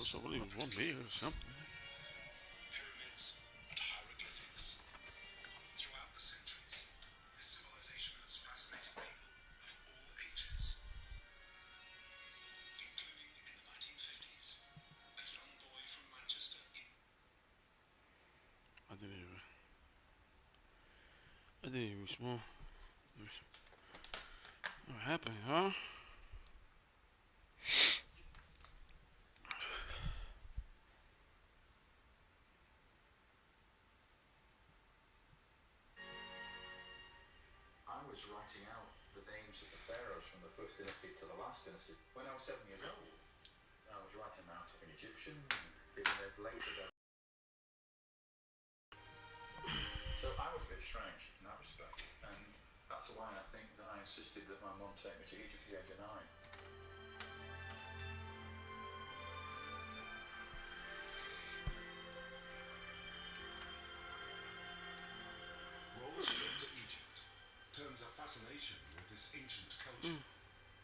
So I believe it was 1 million or something. Pyramids and hieroglyphics. Throughout the centuries, this civilization has fascinated people of all ages, including in the 1950s, a young boy from Manchester in I didn't even. I didn't even small. What happened, huh? I was writing out the names of the pharaohs from the first dynasty to the last dynasty when I was 7 years old. I was writing them out in Egyptian and giving them later their. So I was a bit strange in that respect, and that's why I think that I insisted that my mum take me to Egypt at the age of 9. Roll's trip to Egypt turns a fascination with this ancient culture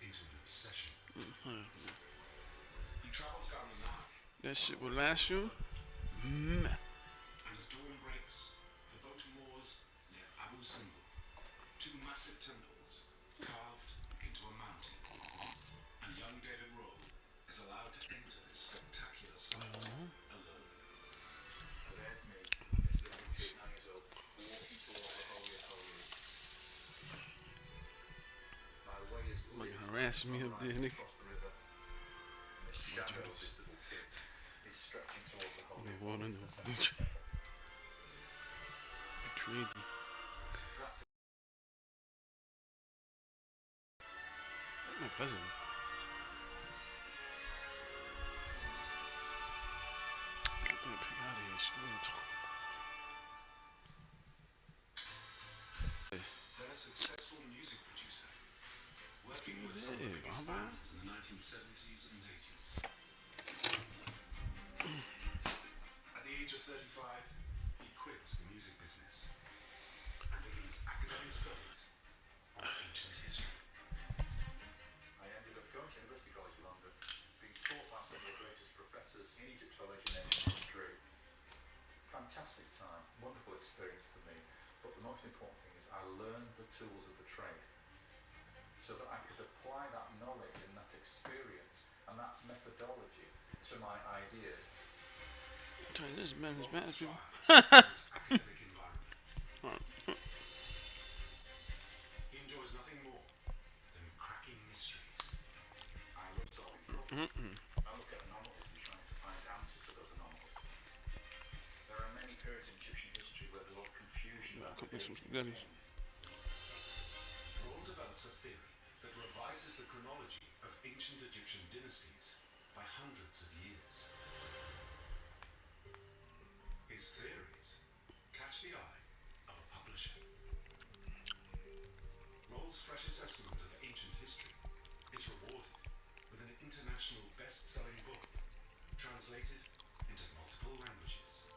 into an obsession. He travels down the Nile That on shit a will whale last you. boat, and as dawn breaks, the boat moors near Abu Simbel, two massive temples carved into a mountain. And young David Roll is allowed to enter this spectacular site alone. So there's me, this little kid, 9 years old, walking towards the Holy of Holies. My way is Like lit by the harassing me up there, sunrise nigga. across the river, and the shadow of this little kid is stretching towards the Holy of No water, Holies in no the centre of the temple. crazy. That's My cousin. Get that pig out of here. then a successful music producer, working with some of the Hey, biggest Baba. bands in the 1970s and 80s. At the age of 35, he quits the music business and begins academic studies on ancient history. I ended up going to University College London, being taught by some of the greatest professors in Egyptology and ancient history. Fantastic time, wonderful experience for me. But the most important thing is I learned the tools of the trade so that I could apply that knowledge and that experience and that methodology to my ideas. This man is Roland mad, people. thrives in this academic environment. He enjoys nothing more than cracking mysteries. I love solving problems. I look at anomalies and trying to find answers to those anomalies. There are many periods in Egyptian history where there's a lot of confusion about the Cook me some dates of the spaghetti. kings. Roll develops a theory that revises the chronology of ancient Egyptian dynasties by hundreds of years. His theories catch the eye of a publisher. Roll's fresh assessment of ancient history is rewarded with an international best-selling book translated into multiple languages.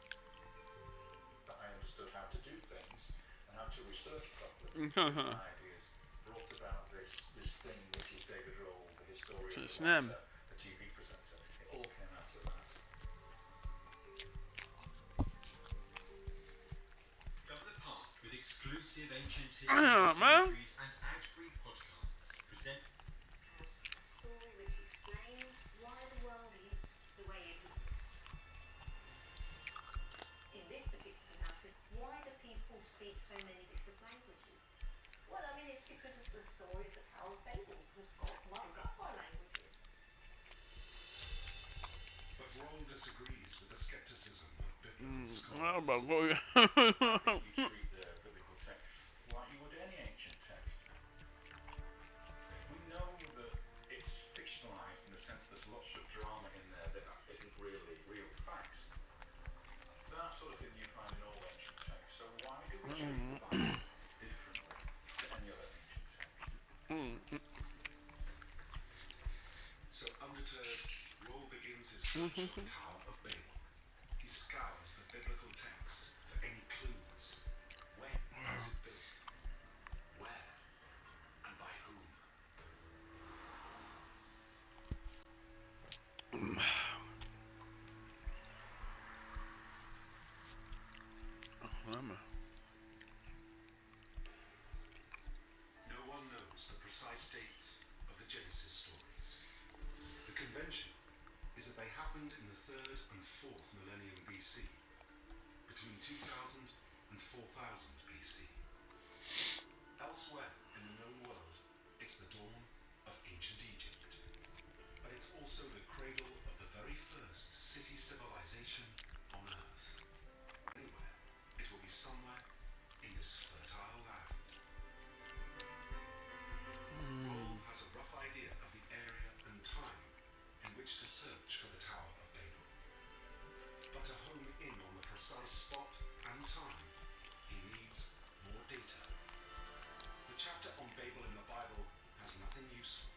That I understood how to do things and how to research properly with my ideas brought about this thing which is David Roll, the historian, the Snap. writer, the TV presenter. It all came out of that. Discover the past with exclusive ancient history Man. documentaries and ad-free podcasts. Present As a story which explains why the world is the way it is. In this particular narrative, why do people speak so many different languages? Well, I mean, it's because of the story of the Tower of Babel was got muddled up by languages. But Roll disagrees with the skepticism of biblical Oh, scholars. my boy. I think you treat the biblical text like you would any ancient text. We know that it's fictionalized in the sense there's lots of drama in there that isn't really real facts. That sort of thing you find in all ancient texts. So why do we treat the Bible differently to any other ancient text? So undeterred, Roll begins his search for the Tower of Babel. He scours the biblical text for any clues. When was it built? Where? And by whom? millennium BC, between 2000 and 4000 BC. Elsewhere in the known world, it's the dawn of ancient Egypt. But it's also the cradle of the very first city civilization on Earth. Anywhere, it will be somewhere in this fertile land. Roll has a rough idea of the area and time in which to search for the Tower of Babel. But to home in on the precise spot and time, he needs more data. The chapter on Babel in the Bible has nothing useful,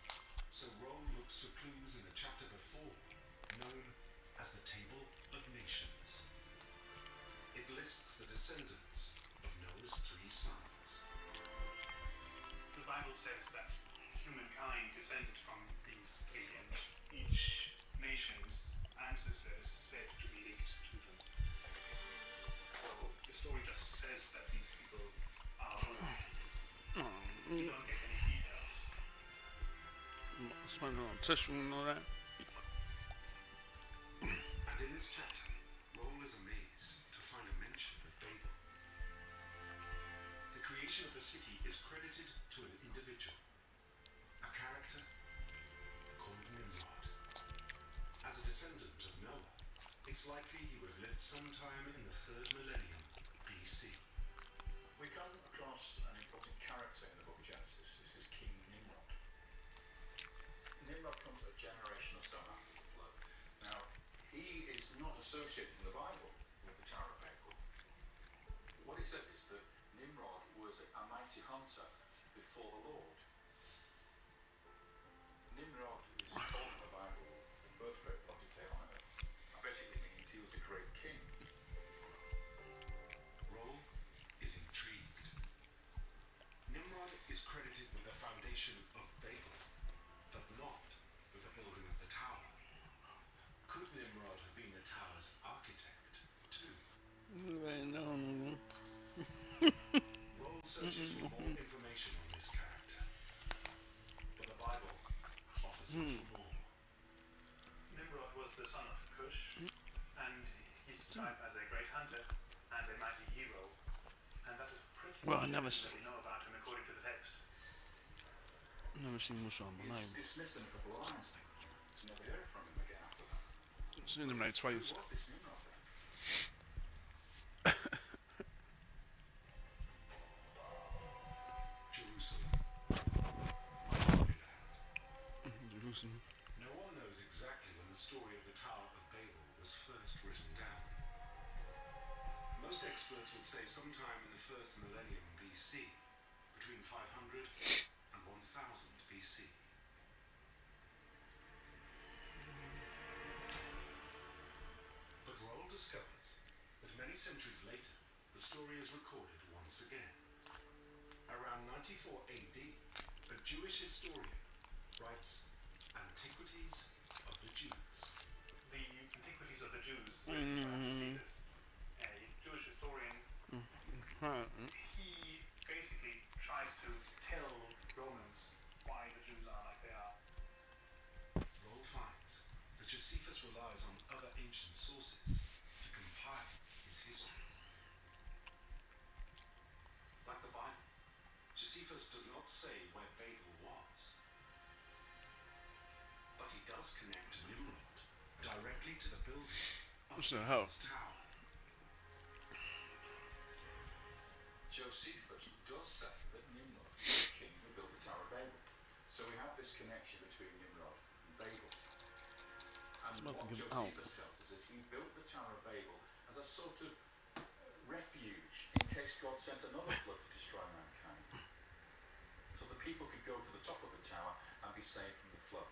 so Roll looks for clues in the chapter before, known as the Table of Nations. It lists the descendants of Noah's 3 sons. The Bible says that humankind descended from these three, and each nation's ancestor is said to be linked to them. So the story just says that these people are born. You don't get any details. Spending on tissue and all that. And in this chapter, Roll is amazed to find a mention of Babel. The creation of the city is credited to an individual, a character called Nimrod. As a descendant of Noah, it's likely he would have lived sometime in the 3rd millennium BC. We come across an important character in the book of Genesis. This is King Nimrod. Nimrod comes a generation or so after the flood. Now, he is not associated in the Bible with the Tower of Babel. What it says is that Nimrod was a mighty hunter before the Lord. Nimrod is called in the Bible the birthright potentate on earth. That basically means he was a great king. Roll is intrigued. Nimrod is credited with the foundation of Babel, but not with the building of the tower. Could Nimrod have been the tower's architect, too? Roll searches for more information on this character, but the Bible offers little more. Nimrod was the son of Cush, and he's described as a great hunter and a mighty hero, and that is pretty Well, I much never, everything that we know about him according to the text. never seen Musa on my He's life. dismissed in a couple of lines. You never hear from him again after that. Seen him like Who twice. was this Nimrod then? Jerusalem, Holy Land. Jerusalem. No one knows exactly when the story of the Tower of Babel was first written down. Most experts would say sometime in the 1st millennium BC, between 500 and 1000 BC. But Roll discovers that many centuries later, the story is recorded once again. Around 94 AD, a Jewish historian writes Antiquities of the Jews. The Antiquities of the Jews, written by Josephus, a Jewish historian. He basically tries to tell Romans why the Jews are like they are. Roll finds that Josephus relies on other ancient sources to compile his history. Like the Bible, Josephus does not say where Babel was, but he does connect Nimrod directly to the building of What's the hell? Babel's tower. Josephus does say that Nimrod was the king who built the Tower of Babel. So we have this connection between Nimrod and Babel. And It's about to what give out. Josephus tells us is he built the Tower of Babel as a sort of refuge in case God sent another flood to destroy mankind. So the people could go to the top of the tower and be saved from the flood.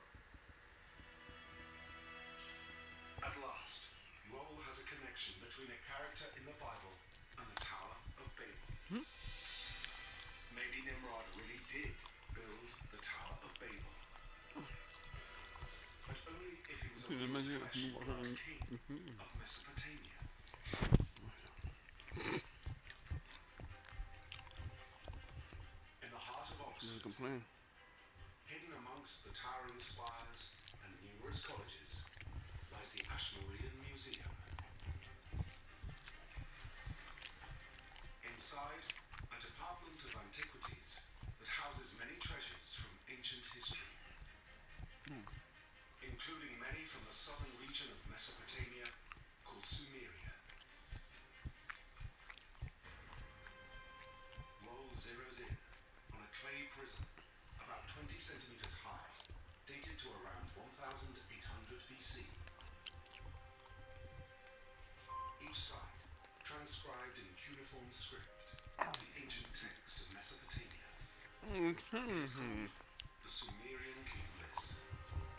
At last, Roll has a connection between a character in the Bible and the Tower of Babel. Maybe Nimrod really did build the Tower of Babel. But only if he was a real flesh and blood king of Mesopotamia. In the heart of Oxford, Complain. hidden amongst the towering spires and numerous colleges, lies the Ashmolean Museum. Inside, a department of antiquities that houses many treasures from ancient history, including many from the southern region of Mesopotamia called Sumeria. Roll zeroes in on a clay prism about 20 centimeters high, dated to around 1800 BC. Each side transcribed in cuneiform script, the ancient text of Mesopotamia. It is called the Sumerian King List,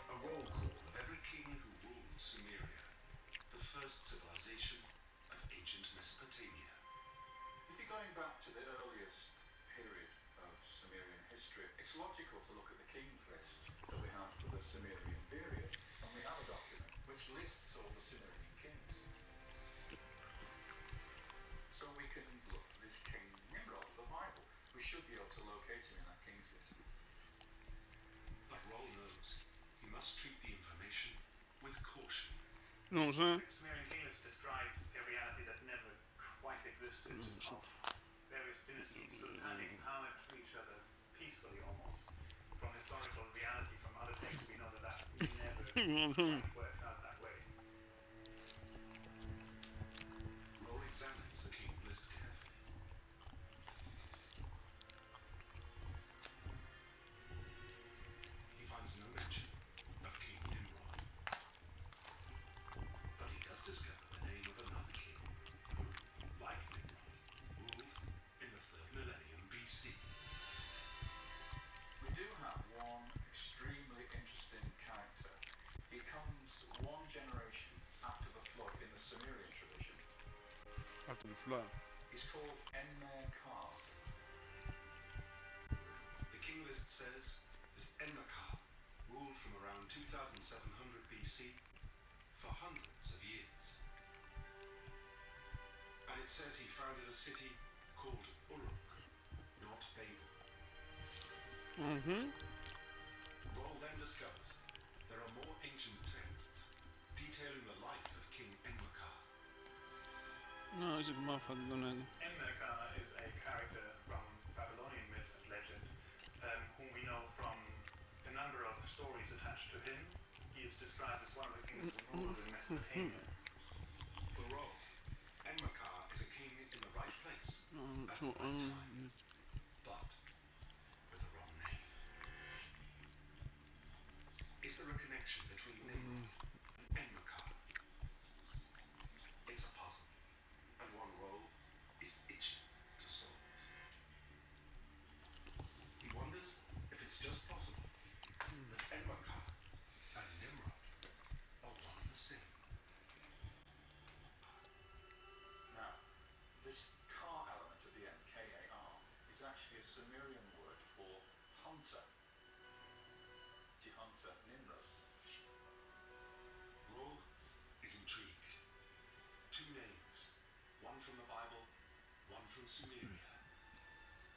a roll call of every king who ruled Sumeria, the first civilization of ancient Mesopotamia. If you're going back to the earliest period of Sumerian history, it's logical to look at the king's list that we have for the Sumerian period. And we have a document which lists all the Sumerian kings. So we can look for this King Nimrod of the Bible. We should be able to locate him in that king's list. But Roll knows he must treat the information with caution. You know what I'm saying? The Sumerian king list describes a reality that never quite existed, of various dynasties sort of handing power to each other peacefully almost. From historical reality, from other texts, we know that that never You know what I'm saying? quite worked out that way. Roll examines the king's list carefully. He finds no mention of King Nimrod. But he does discover the name of another king who, like Nimrod, ruled in the 3rd millennium BC. We do have one extremely interesting character. He comes one generation after the flood in the Sumerian tradition. After the flood. He's called Enmer-Ka. The king list says that Enmer-Ka ruled from around 2700 BC for hundreds of years. And it says he founded a city called Uruk, not Babel. Roll then discovers there are more ancient texts detailing the life of King Enmer-Ka. No, is it motherfucker done that? Enmerkar is a character from Babylonian myth and legend, whom we know from a number of stories attached to him. He is described as one of the kings who ruled in Mesopotamia. For Roll, Enmer-Ka is a king in the right place at So, the right time, but with the wrong name. Is there a connection between Nimrod and Enmer-Ka? It's a puzzle, and one Roll is itching to solve. He wonders if it's just possible that Enmer-Ka and Nimrod are one and the same. Now, this Ka element at the end, K-A-R, is actually a Sumerian word for hunter. To hunter Nimrod. Roll is intrigued. Two names, one from the Bible, one from Sumeria.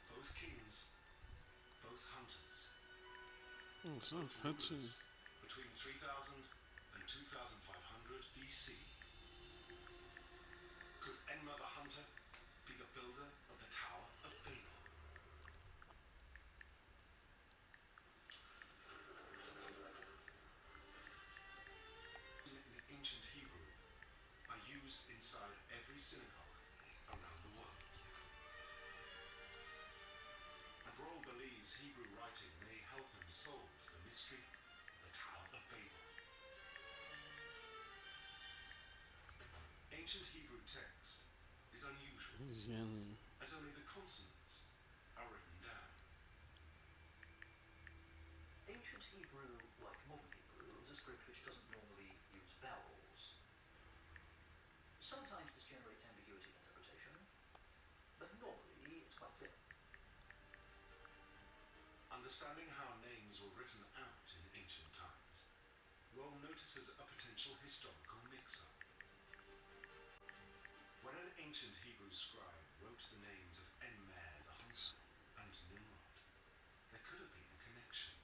Both kings, both hunters, so both pretty. rulers between 3000 and 2500 BC. Could Enmer the Hunter be the builder of the Tower of Babel? In ancient Hebrew are used inside every synagogue around the world. And Roll believes Hebrew writing may help him solve the mystery of the Tower of Babel. Ancient Hebrew text is unusual, as only the consonants are written down. Ancient Hebrew, like modern Hebrew, is a script which doesn't normally use vowels. Sometimes this generates ambiguity in interpretation, but normally it's quite clear. Understanding how names were written out in ancient times, Roll notices a potential historical mix-up. When an ancient Hebrew scribe wrote the names of Enmer the Hunter and Nimrod, there could have been a connection.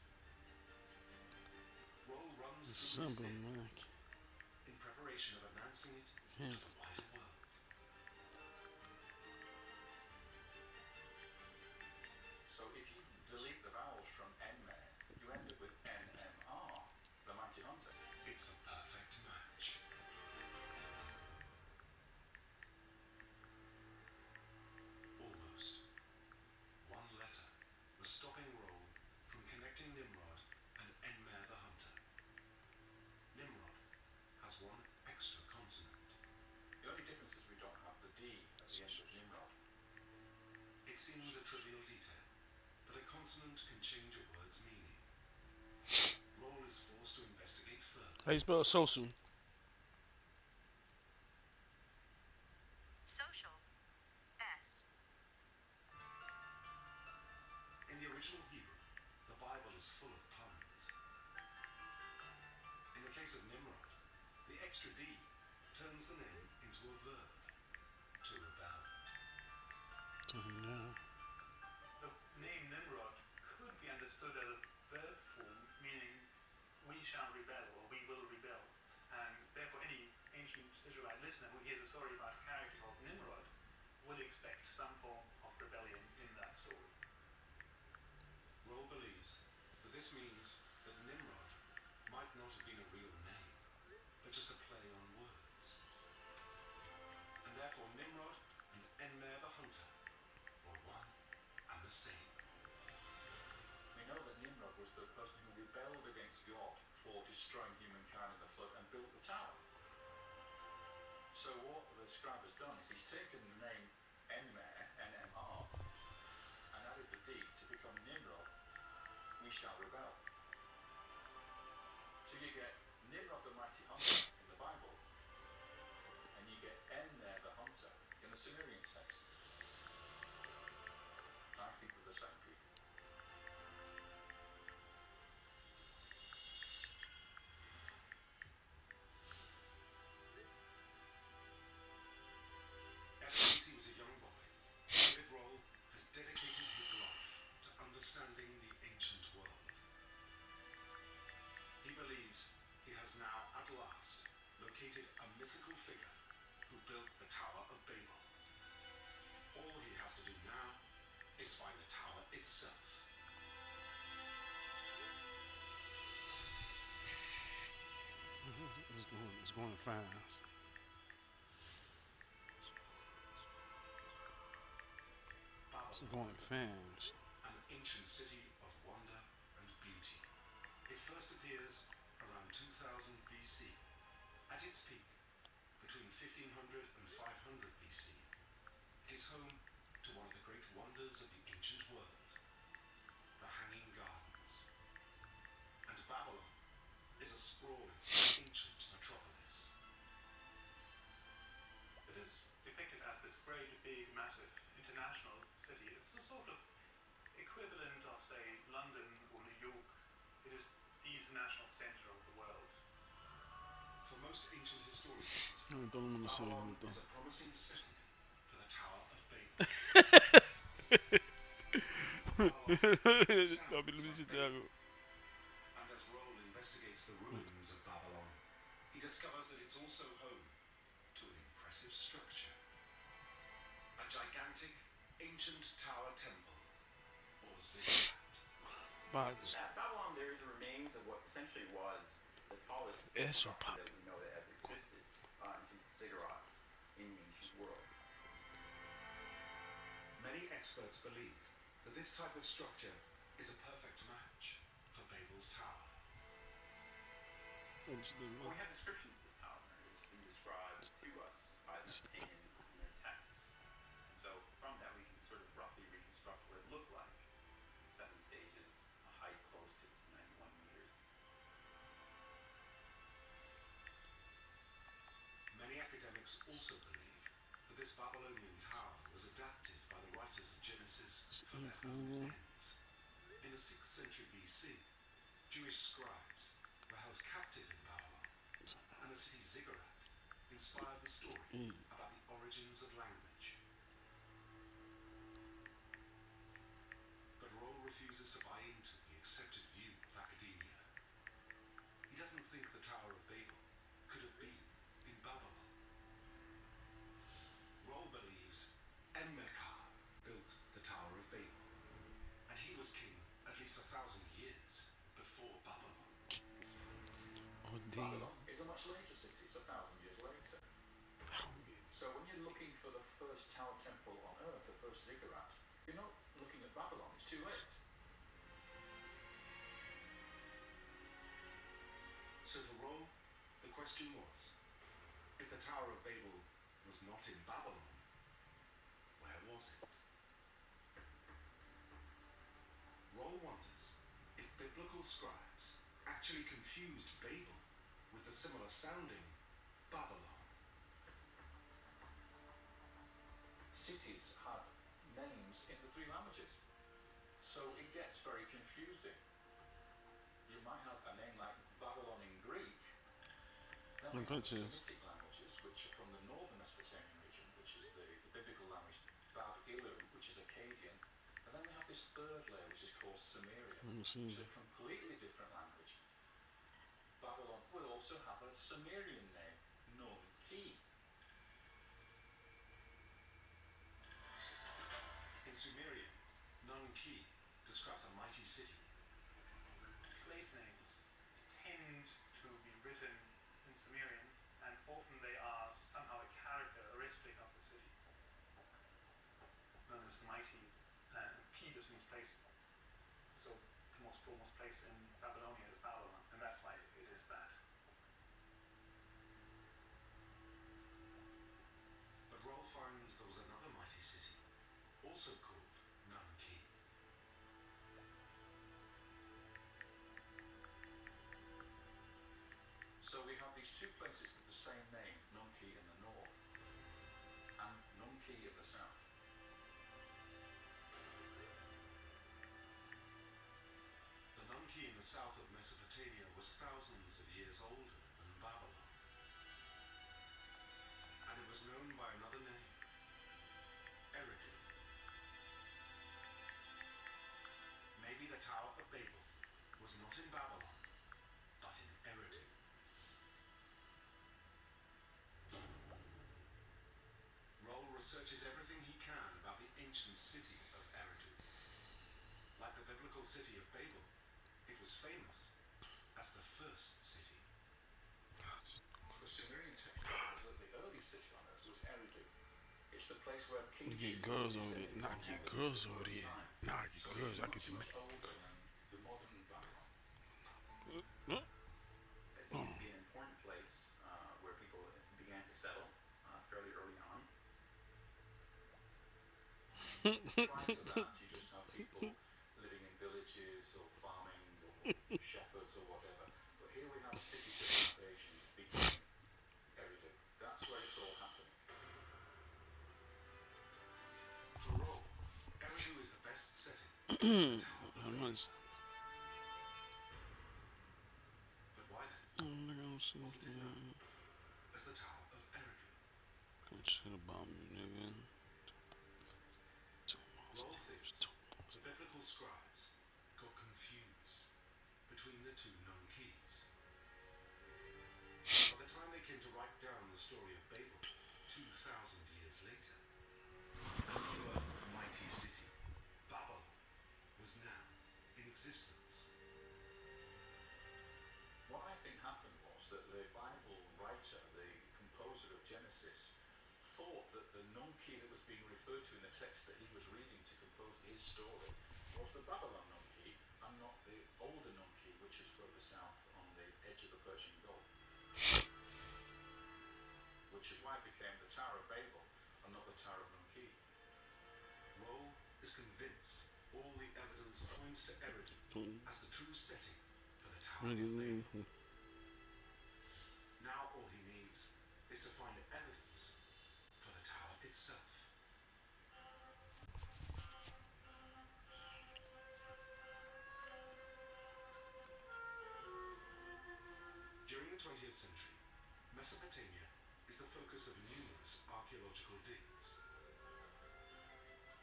Roll runs through this in preparation of announcing it to the wider world. the end of Nimrod. It seems a trivial detail, but a consonant can change a word's meaning. Roll is forced to investigate further. How you spell social? Social. S. In the original Hebrew, the Bible is full of puns. In the case of Nimrod, the extra D turns the name into a verb, to rebel. Yeah. The name Nimrod could be understood as a verb form, meaning we shall rebel or we will rebel. And therefore, any ancient Israelite listener who hears a story about a character called Nimrod will expect some form of rebellion in that story. Roll believes that this means that Nimrod might not have been a real name, but just a play on words. And therefore Nimrod and Enmer the hunter were one and the same. We know that Nimrod was the person who rebelled against God for destroying humankind in the flood and built the tower. So what the scribe has done is he's taken the name Enmer, N-M-R, and added the D to become Nimrod, we shall rebel. So you get Nimrod the mighty hunter in the Bible, and you get Enmer the hunter in the Sumerian text. I think they're the same people. Ever since he was a young boy, David Roll has dedicated his life to understanding the ancient world. He believes he has now at last located a mythical figure who built the Tower of Babel. All he has to do now is find the tower itself. It's going fast. It's Babylon, going fast. an ancient city of wonder and beauty. It first appears around 2000 BC. At its peak, between 1500 and 500 BC, it is home to one of the great wonders of the ancient world, the Hanging Gardens. And Babylon is a sprawling, ancient metropolis. It is depicted as this great, big, massive international city. It's the sort of equivalent of, say, London or New York. It is the international center of the world. For most ancient historians, Todo mundo sabe Babylon junto. is a promising settlement for the Tower of Babel. Babylon sounds like Babel. And as Roll investigates the ruins of Babylon, he discovers that it's also home to an impressive structure. A gigantic, ancient tower temple, or ziggurat. But At Babylon, there is the remains of what essentially was the tallest eso, structure that papi. we know that ever existed, ancient ziggurats in the ancient world. Many experts believe that this type of structure is a perfect match for Babel's tower. Well, we have descriptions of this tower. It's been described to us by the pagans in their texts. And so from that, we can sort of roughly reconstruct what it looked like. 7 stages, a height close to 91 meters. Many academics also believe that this Babylonian tower was adapted by the writers of Genesis for their own ends. In the 6th century BC, Jewish scribes were held captive in Babylon, and the city ziggurat inspired the story about the origins of language. But Roll refuses to buy into the accepted view of academia. He doesn't think the Tower of Babel could have been in Babylon. Roll believes Enmerkar built the Tower of Babel, and he was king at least 1,000 years before Babylon. Babylon is a much later city. It's 1,000 years later. So when you're looking for the first tower temple on earth, the first ziggurat, you're not looking at Babylon. It's too late. So for Roll, the question was, if the Tower of Babel was not in Babylon, where was it? Roll wonders if biblical scribes actually confused Babel with the similar sounding Babylon. Cities have names in the three languages, so it gets very confusing. You might have a name like Babylon in Greek, then we have the Semitic languages, which are from the northern Mesopotamian region, which is the biblical language, Bab-Ilu, which is Akkadian, and then we have this third layer, which is called Sumerian, which is a completely different language. Babylon will also have a Sumerian name, Nun-Ki. In Sumerian, Nun-Ki describes a mighty city. Place names tend to be written in Sumerian, and often they are somehow a characteristic of the city. Nun is mighty, and Ki just means place. So the most foremost place in Babylonia is Babylon, and that's why it is that. But Roll finds there was another mighty city, also called Nun-Ki. So we have these two places with the same name, Nun-Ki in the north and Nun-Ki in the south. The Nun-Ki in the south of Mesopotamia was thousands of years older than Babylon. And it was known by another name, Eridu. Maybe the Tower of Babel was not in Babylon, but in Eridu. Roll researches everything he can about the ancient city of Eridu. Like the biblical city of Babel, it was famous as the first city. The Sumerian text tells us that the earliest city on earth was Eridu. It's the place where kingship was descended from heaven for the first time. So it's much, much older than the modern Babylon. It seems to be an important place where people began to settle fairly early on. Prior to that, you just have people living in villages or farming or shepherds or whatever. But here we have city civilizations beginning. Eridu. That's where it's all happening. For Roll, Eridu is the best setting for the Tower of Babel. But why then wasn't it known as the Tower of Eridu? Shit about me, nigga. Roll thinks the biblical scribes got confused between the two Nun-Kis. By the time they came to write down the story of Babel 2,000 years later, the newer mighty city, Babylon, was now in existence. What I think happened was that the Bible writer, the composer of Genesis, thought that the Nun-Ki that was being referred to in the text that he was reading to compose his story was the Babylon Nun-Ki and not the older Nun-Ki, which was further south on the edge of the Persian Gulf. Which is why it became the Tower of Babel and not the Tower of Nun-Ki. Roll is convinced all the evidence points to Eridu as the true setting for the Tower of Babel. Now all he needs is to find evidence for the tower itself. During the 20th century, Mesopotamia is the focus of numerous archaeological digs.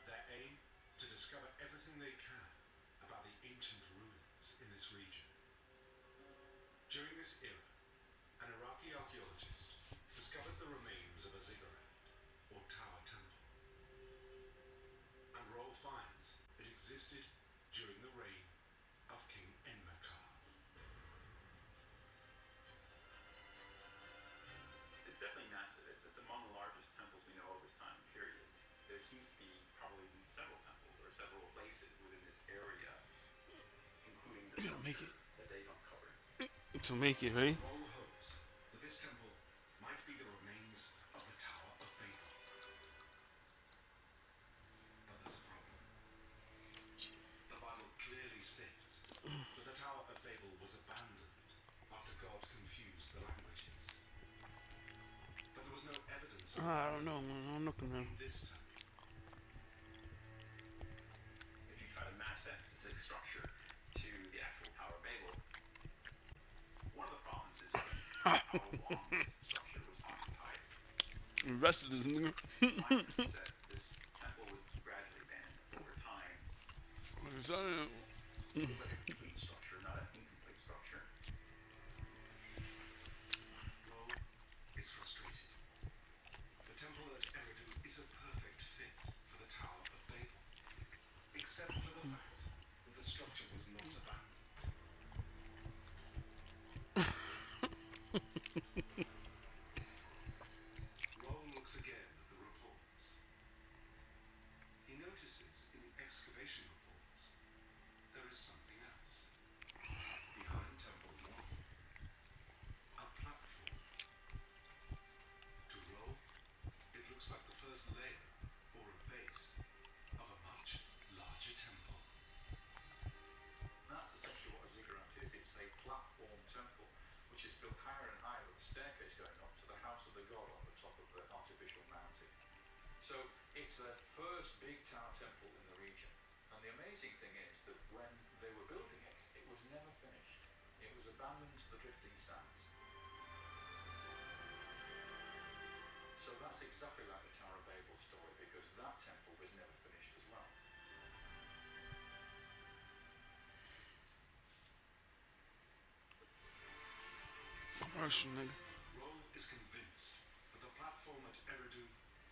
Their aim, to discover everything they can about the ancient ruins in this region. During this era, an Iraqi archaeologist discovers the remains of a ziggurat, or tower temple. And Roll finds it existed during the reign of King Enmerkar. It's definitely massive. It's among the largest temples we know of this time period. There seems to be probably several temples or several places within this area, including the structure that they've uncovered. To make it, right? Roll hopes that this temple might be the remains of the Tower of Babel. no evidence of I land don't know, man. I'm looking at. in this temple. If you try to match that specific structure to the actual Tower of Babel, one of the problems is how long this structure was occupied. Invested this nigga. In my sense is that this temple was gradually abandoned over time. It looked like a complete structure, not an incomplete structure. Roll is frustrated. The temple at Eridu is a perfect fit for the Tower of Babel, except for the fact that the structure was not abandoned. Roll looks again at the reports. He notices in the excavation reports there is something else. Behind Temple 1, a platform. To Roll, it looks like the first layer or a base of a much larger temple. That's essentially what a ziggurat is. It's a platform temple which is built higher and higher with a staircase going up to the house of the god on the top of the artificial mountain. So it's the first big tower temple in the region. And the amazing thing is that when they were building it, it was never finished. It was abandoned to the drifting sands. So that's exactly like the Tower of Babel story, because that temple was never finished as well. Commercial nigga. Roll is convinced that the platform at Eridu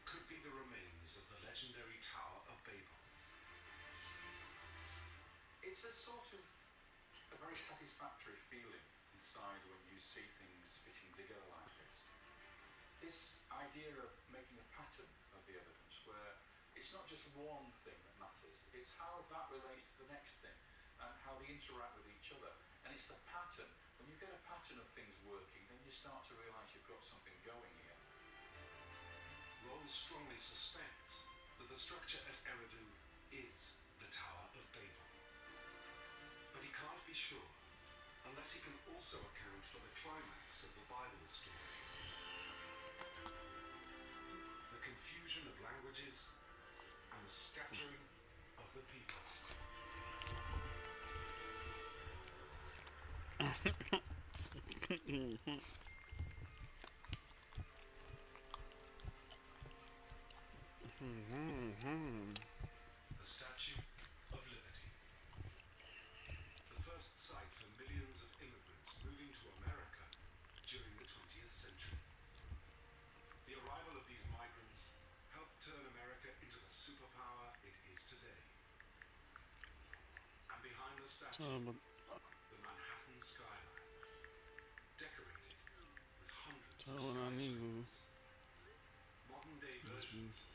could be the remains of the legendary Tower of Babel. It's a sort of a very satisfactory feeling inside when you see things fitting together like this. This idea of making a pattern of the evidence where it's not just one thing that matters, it's how that relates to the next thing and how they interact with each other. And it's the pattern. When you get a pattern of things working, then you start to realize you've got something going here. Roll strongly suspects that the structure at Eridu is the Tower of Babel. But he can't be sure unless he can also account for the climax of the Bible story. The confusion of languages and the scattering of the people. The Statue of Liberty. The first site for millions of immigrants moving to America during the 20th century. The arrival of these migrants helped turn America into the superpower it is today. And behind the statue, the Manhattan skyline, decorated with hundreds of skyscrapers, modern day versions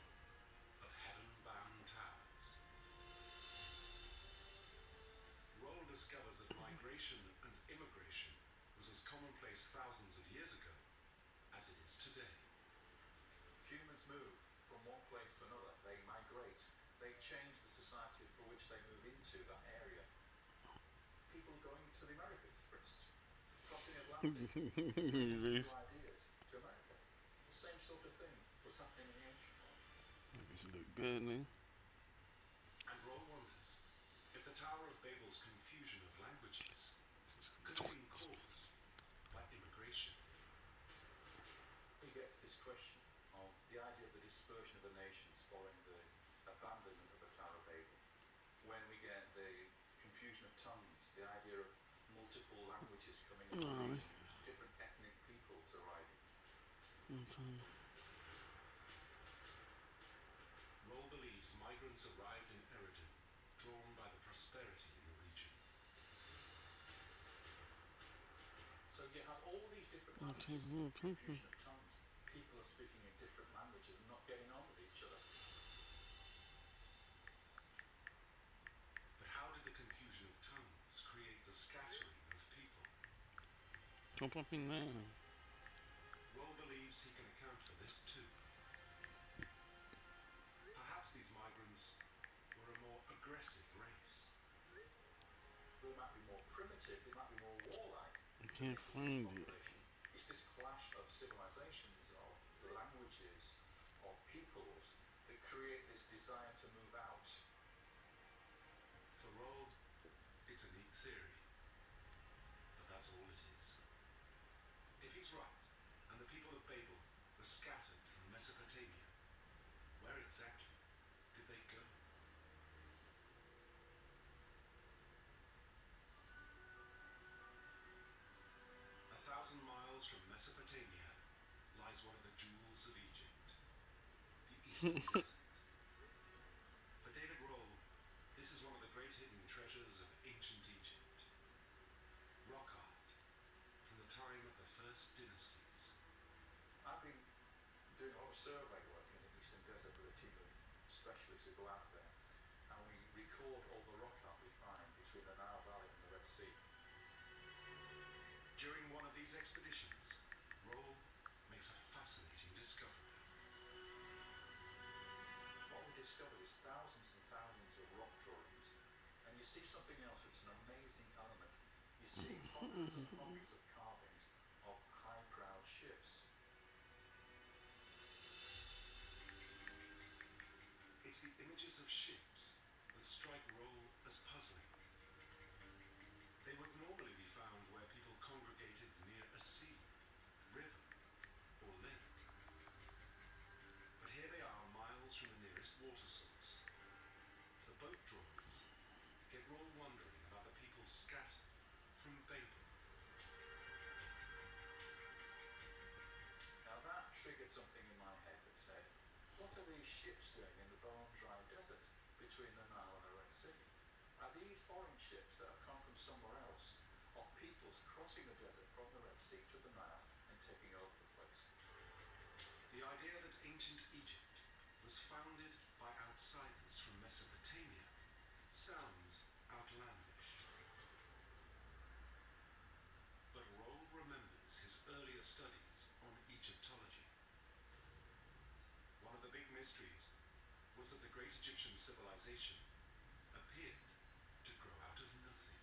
of heaven-bound towers. Roll discovers that migration and immigration was as commonplace thousands of years ago as it is today. Humans move from one place to another. They migrate. They change the society for which they move into that area. People going to the Americas, for instance, crossing Atlantic, bringing new ideas to America. The same sort of thing was happening in the ancient world. Niggas look good, nigga. And Roll wonders if the Tower of Babel's confusion of languages could have been caused by immigration. He gets this question of the idea of the dispersion of the nations following the abandonment of the Tower of Babel. When we get the confusion of tongues, the idea of multiple languages coming into the region, different ethnic peoples arriving. Roll believes migrants arrived in Eridu, drawn by the prosperity in the region. So you have all these different languages, confusion of tongues. People are speaking in different languages and not getting on with each other. But how did the confusion of tongues create the scattering of people? Jump up in there. Roll believes he can account for this too. Perhaps these migrants were a more aggressive race. They might be more primitive, they might be more warlike I than the can't indigenous find it. population. It's this clash of civilizations, of the languages or peoples that create this desire to move out. For Roll, it's a neat theory, but that's all it is. If he's right, and the people of Babel were scattered from Mesopotamia, where exactly did they go? 1,000 miles from Mesopotamia lies one of the jewels of Egypt, the Eastern Desert. For David Roll, this is one of the great hidden treasures of ancient Egypt. Rock art from the time of the first dynasties. I've been doing a lot of survey work in the Eastern Desert with a team of specialists who go out there, and we record all the rock art we find between the Nile Valley and the Red Sea. During one of these expeditions, Roll makes a fascinating discovery. What we discovered is thousands and thousands of rock drawings, and you see something else that's an amazing element. You see hundreds and hundreds of carvings of high-prowed ships. It's the images of ships that strike Roll as puzzling. They would normally be found where people congregated near a sea, river, or lake. But here they are, miles from the nearest water source. The boat drawings get Roll wondering about the people scattered from Babel. Now that triggered something in my head that said, what are these ships doing in the bone-dry desert between the Nile and the Red Sea? Are these foreign ships that have come from somewhere else, of peoples crossing the desert from the Red Sea to the Nile and taking over the place? The idea that ancient Egypt was founded by outsiders from Mesopotamia sounds outlandish. But Roll remembers his earlier studies on Egyptology. One of the big mysteries was that the great Egyptian civilization appeared to grow out of nothing.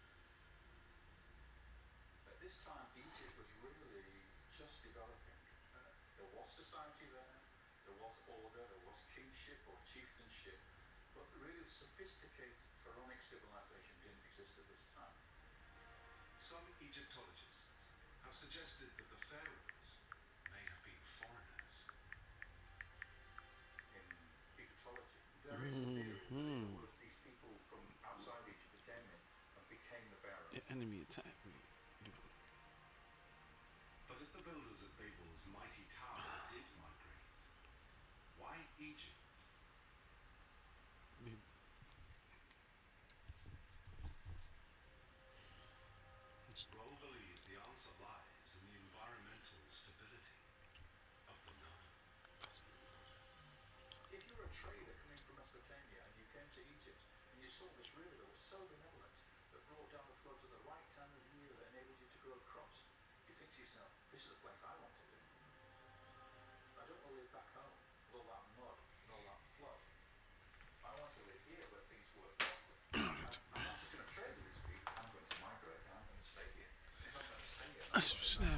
At this time, Egypt was really just developing. There was society there, there was order, there was kingship or chieftainship, but really sophisticated pharaonic civilization didn't exist at this time. Some Egyptologists have suggested that the pharaohs may have been foreigners. In Egyptology, there is a theory that it was these people from outside Egypt that came in and became the The pharaohs. enemy attack me. But if the builders of Babel's mighty tower did migrate, why Egypt? Roll believes the answer lies in the environmental stability of the Nile. If you were a trader coming from Mesopotamia and you came to Egypt and you saw this river that was so benevolent, that brought down the floods at the right time of year, that enabled you to grow crops, you think to yourself, this is a place I want to live. I don't want to live back home with all that mud and all that flood. I want to live here where things work properly. And I'm not just going to trade with these people, I'm going to migrate and I'm going to stay here. And if I'm going to stay here and I'm going to